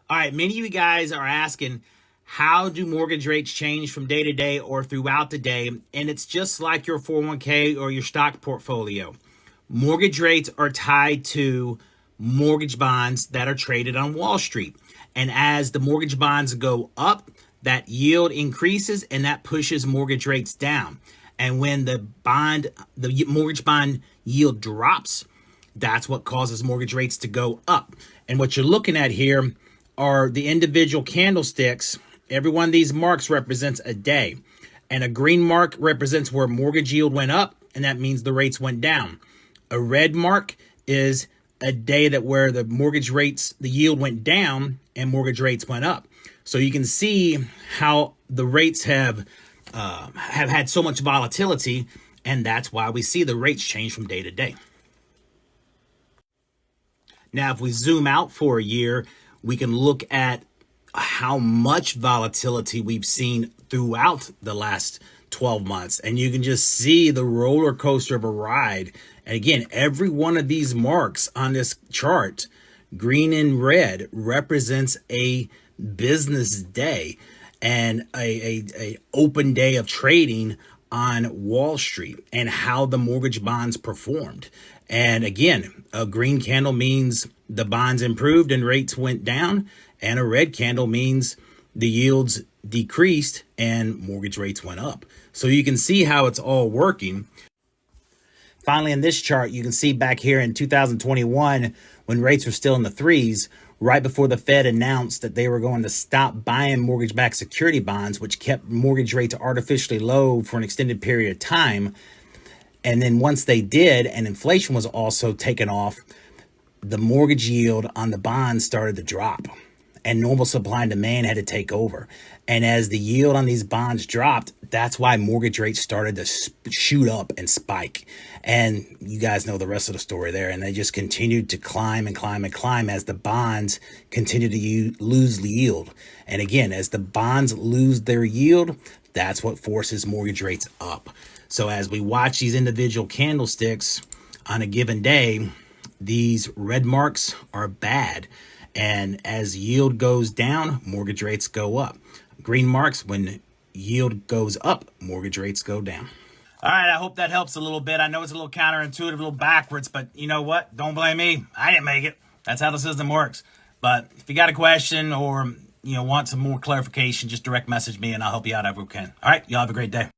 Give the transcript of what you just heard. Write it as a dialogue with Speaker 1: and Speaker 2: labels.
Speaker 1: All right, many of you guys are asking, how do mortgage rates change from day to day or throughout the day? And it's just like your 401k or your stock portfolio. Mortgage rates are tied to mortgage bonds that are traded on Wall Street. And as the mortgage bonds go up, that yield increases and that pushes mortgage rates down. And when the mortgage bond yield drops, that's what causes mortgage rates to go up. And what you're looking at here are the individual candlesticks. Every one of these marks represents a day. And a green mark represents where mortgage yield went up, and that means the rates went down. A red mark is a day that where the mortgage rates, the yield went down and mortgage rates went up. So you can see how the rates have had so much volatility, and that's why we see the rates change from day to day. Now, if we zoom out for a year, we can look at how much volatility we've seen throughout the last 12 months. And you can just see the roller coaster of a ride. And again, every one of these marks on this chart, green and red, represents a business day and a open day of trading on Wall Street and how the mortgage bonds performed. And again, a green candle means the bonds improved and rates went down, and a red candle means the yields decreased and mortgage rates went up. So you can see how it's all working. Finally, in this chart, you can see back here in 2021, when rates were still in the threes, right before the Fed announced that they were going to stop buying mortgage-backed security bonds, which kept mortgage rates artificially low for an extended period of time. And then once they did, and inflation was also taken off, the mortgage yield on the bonds started to drop, and normal supply and demand had to take over. And as the yield on these bonds dropped, that's why mortgage rates started to shoot up and spike. And you guys know the rest of the story there. And they just continued to climb and climb and climb as the bonds continued to lose yield. And again, as the bonds lose their yield, that's what forces mortgage rates up. So as we watch these individual candlesticks on a given day, these red marks are bad. And as yield goes down, mortgage rates go up. Green marks, when yield goes up, mortgage rates go down. All right, I hope that helps a little bit. I know it's a little counterintuitive, a little backwards, but you know what? Don't blame me. I didn't make it. That's how the system works. But if you got a question or want some more clarification, just direct message me and I'll help you out however we can. All right, y'all have a great day.